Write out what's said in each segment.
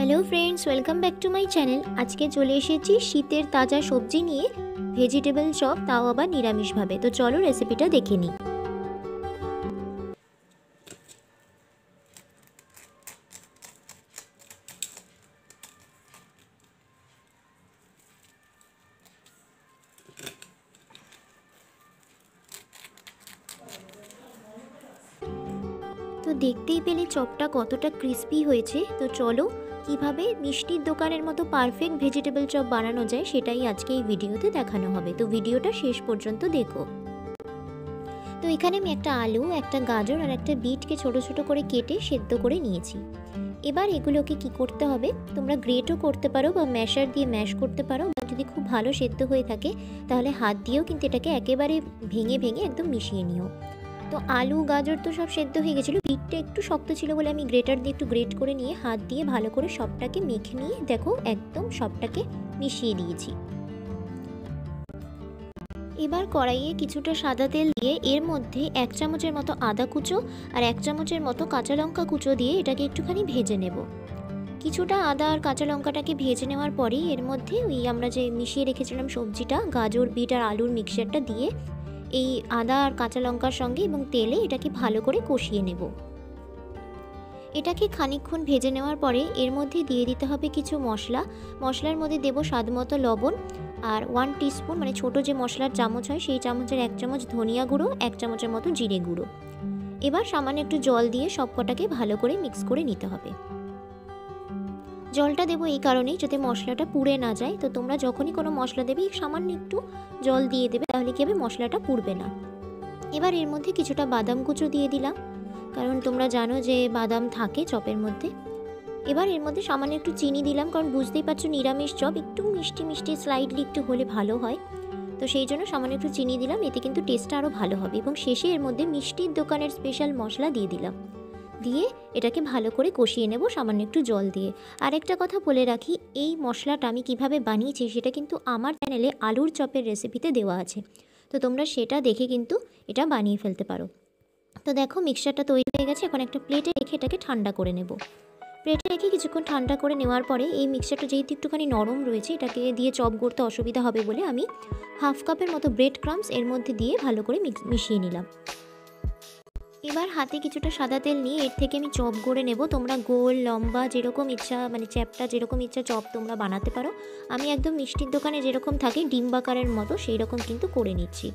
Hello friends, welcome back to my channel. আজকে চলে এসেছি শীতের তাজা সবজি নিয়ে ভেজিটেবল চপ, তাও আবার নিরামিষভাবে। তো চলো রেসিপিটা দেখে নিই। তো দেখতেই পেলে চপটা কতটা ক্রিস্পি হয়েছে। তো চলো কিভাবে মিষ্টির দোকানের মতো পারফেক্ট ভেজিটেবল চপ বানানো যায় সেটাই আজকে এই ভিডিওতে দেখানো হবে। তো ভিডিওটা শেষ পর্যন্ত দেখো। তো এখানে আমি একটা আলু, একটা গাজর আর একটা বিটকে ছোট ছোট করে কেটে সেদ্ধ করে নিয়েছি। এবার এগুলোকে কি করতে হবে, তোমরা গ্রেটও করতে পারো বা ম্যাশার দিয়ে ম্যাশ করতে পারো, বা যদি খুব ভালো সেদ্ধ হয়ে থাকে তাহলে হাত দিয়েও কিন্তু এটাকে একেবারে ভেঙে ভেঙে একদম মিশিয়ে নিও। তো আলু গাজর তো সব সেদ্ধ হয়ে গেছিলো, বিটটা একটু শক্ত ছিল বলে আমি গ্রেটার দিয়ে একটু গ্রেট করে নিয়ে হাত দিয়ে ভালো করে সবটাকে মেখে নিয়ে দেখো একদম সবটাকে মিশিয়ে দিয়েছি। এবার কড়াইয়ে কিছুটা সাদা তেল দিয়ে এর মধ্যে 1 চামচের মতো আদা কুচো আর 1 চামচের মতো কাঁচা লঙ্কা কুচো দিয়ে এটাকে একটুখানি ভেজে নেব। কিছুটা আদা আর কাঁচা লঙ্কাটাকে ভেজে নেওয়ার পরেই এর মধ্যে ওই আমরা যে মিশিয়ে রেখেছিলাম সবজিটা, গাজর বিট আর আলুর মিক্সচারটা দিয়ে এই আদা আর কাঁচা লঙ্কার সঙ্গে এবং তেলে এটাকে ভালো করে কষিয়ে নেব। এটাকে খানিকক্ষণ ভেজে নেওয়ার পরে এর মধ্যে দিয়ে দিতে হবে কিছু মশলা। মশলার মধ্যে দেব স্বাদমতো লবণ আর 1 টিস্পুন মানে ছোটো যে মশলার চামচ হয় সেই চামচের 1 চামচ ধনিয়া গুঁড়ো, 1 চামচের মতো জিরে গুঁড়ো। এবার সামান্য একটু জল দিয়ে সবকটাকে ভালো করে মিক্স করে নিতে হবে। জলটা দেবো এই কারণেই যাতে মশলাটা পুড়ে না যায়। তো তোমরা যখনই কোনো মশলা দেবে সামান্য একটু জল দিয়ে দেবে, তাহলে কি হবে মশলাটা পুড়বে না। এবার এর মধ্যে কিছুটা বাদাম কুচো দিয়ে দিলাম, কারণ তোমরা জানো যে বাদাম থাকে চপের মধ্যে। এবার এর মধ্যে সামান্য একটু চিনি দিলাম, কারণ বুঝতেই পারছো নিরামিষ চপ একটু মিষ্টি মিষ্টি স্লাইডলি একটু হলে ভালো হয়। তো সেই জন্য সামান্য একটু চিনি দিলাম, এতে কিন্তু টেস্টটা আরও ভালো হবে। এবং শেষে এর মধ্যে মিষ্টির দোকানের স্পেশাল মশলা দিয়ে দিলাম, দিয়ে এটাকে ভালো করে কষিয়ে নেব সামান্য একটু জল দিয়ে। আরেকটা কথা বলে রাখি, এই মশলাটা আমি কিভাবে বানিয়েছি সেটা কিন্তু আমার চ্যানেলে আলুর চপের রেসিপিতে দেওয়া আছে, তো তোমরা সেটা দেখে কিন্তু এটা বানিয়ে ফেলতে পারো। তো দেখো মিক্সচারটা তৈরি হয়ে গেছে। এখন একটা প্লেটে রেখে এটাকে ঠান্ডা করে নেব। প্লেটে রেখে কিছুক্ষণ ঠান্ডা করে নেওয়ার পরে এই মিক্সচারটা যেহেতু একটুখানি নরম রয়েছে, এটাকে দিয়ে চপ গড়তে অসুবিধা হবে বলে আমি 1/2 কাপের মতো ব্রেড ক্রাম্বস এর মধ্যে দিয়ে ভালো করে মিশিয়ে নিলাম। এবার হাতে কিছুটা সাদা তেল নিয়ে এর থেকে আমি চপ গড়ে নেব। তোমরা গোল লম্বা যেরকম ইচ্ছা, মানে চ্যাপটা যেরকম ইচ্ছা চপ তোমরা বানাতে পারো। আমি একদম মিষ্টির দোকানে যেরকম থাকে ডিম্বাকারের মতো সেই রকম কিন্তু করে নিচ্ছি।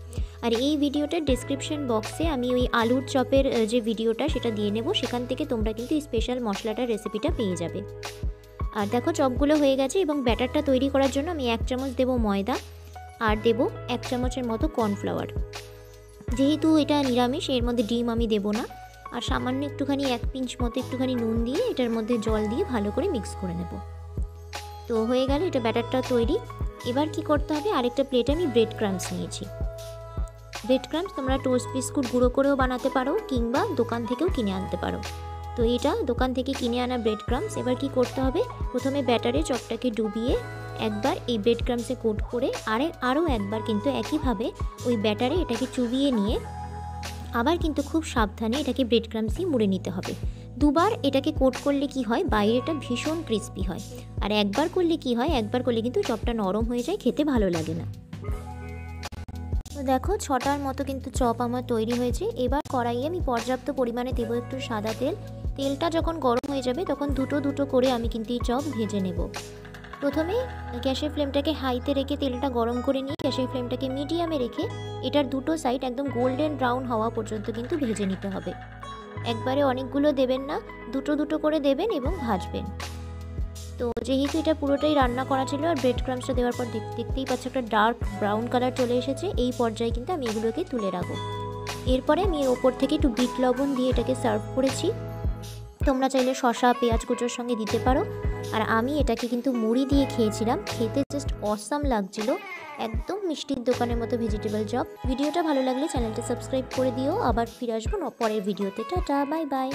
আর এই ভিডিওটার ডেসক্রিপশন বক্সে আমি ওই আলুর চপের যে ভিডিওটা সেটা দিয়ে নেব, সেখান থেকে তোমরা কিন্তু এই স্পেশাল মশলাটার রেসিপিটা পেয়ে যাবে। আর দেখো চপগুলো হয়ে গেছে এবং ব্যাটারটা তৈরি করার জন্য আমি 1 চামচ দেবো ময়দা আর দেবো 1 চামচের মতো কর্নফ্লাওয়ার। যেহেতু এটা নিরামিষ এর মধ্যে ডিম আমি দেবো না। আর সামান্য একটুখানি 1 পিঞ্চ মতো একটুখানি নুন দিয়ে এটার মধ্যে জল দিয়ে ভালো করে মিক্স করে নেব। তো হয়ে গেল এটা ব্যাটারটা তৈরি। এবার কি করতে হবে, আরেকটা প্লেটে আমি ব্রেড ক্রাম্বস নিয়েছি। ব্রেড ক্রাম্বস তোমরা টোস্ট বিস্কুট গুঁড়ো করেও বানাতে পারো কিংবা দোকান থেকেও কিনে আনতে পারো। তো এটা দোকান থেকে কিনে আনা ব্রেড ক্রাম্বস। এবার কি করতে হবে, প্রথমে ব্যাটারে চপটাকে ডুবিয়ে একবার এই ব্রেড ক্রাম্বসে কোট করে আরও একবার কিন্তু একইভাবে ওই ব্যাটারে এটাকে চুবিয়ে নিয়ে আবার কিন্তু খুব সাবধানে এটাকে ব্রেড ক্রাম্বস দিয়ে মুড়ে নিতে হবে। দুবার এটাকে কোট করলে কি হয়, বাইরেটা ভীষণ ক্রিস্পি হয়। আর একবার করলে কি হয়, একবার করলে কিন্তু চপটা নরম হয়ে যায়, খেতে ভালো লাগে না। তো দেখো 6টার মতো কিন্তু চপ আমার তৈরি হয়েছে। এবার কড়াইয়ে আমি পর্যাপ্ত পরিমাণে দেবো একটু সাদা তেল। তেলটা যখন গরম হয়ে যাবে তখন দুটো দুটো করে আমি কিন্তু এই চপ ভেজে নেব। প্রথমে গ্যাসের ফ্লেমটাকে হাইতে রেখে তেলটা গরম করে নিয়ে গ্যাসের ফ্লেমটাকে মিডিয়ামে রেখে এটার দুটো সাইড একদম গোল্ডেন ব্রাউন হওয়া পর্যন্ত কিন্তু ভেজে নিতে হবে। একবারে অনেকগুলো দেবেন না, দুটো দুটো করে দেবেন এবং ভাজবেন। তো যেহেতু এটা পুরোটাই রান্না করা ছিল আর ব্রেড ক্রাম্বসটা দেওয়ার পর দেখতেই পাচ্ছ একটা ডার্ক ব্রাউন কালার চলে এসেছে, এই পর্যায়ে কিন্তু আমি এগুলোকে তুলে রাখবো। এরপরে আমি ওপর থেকে একটু বিট লবণ দিয়ে এটাকে সার্ভ করেছি। তোমরা চাইলে শসা পেঁয়াজ কুচোর সঙ্গে দিতে পারো। আর আমি এটাকে কিন্তু মুড়ি দিয়ে খেয়েছিলাম, খেতে জাস্ট অসাম লাগছিল, একদম মিষ্টির দোকানের মতো ভেজিটেবল চপ। ভিডিওটা ভালো লাগলে চ্যানেলটা সাবস্ক্রাইব করে দিও। আবার ফিরে আসবো পরের ভিডিওতে। Tata, bye bye.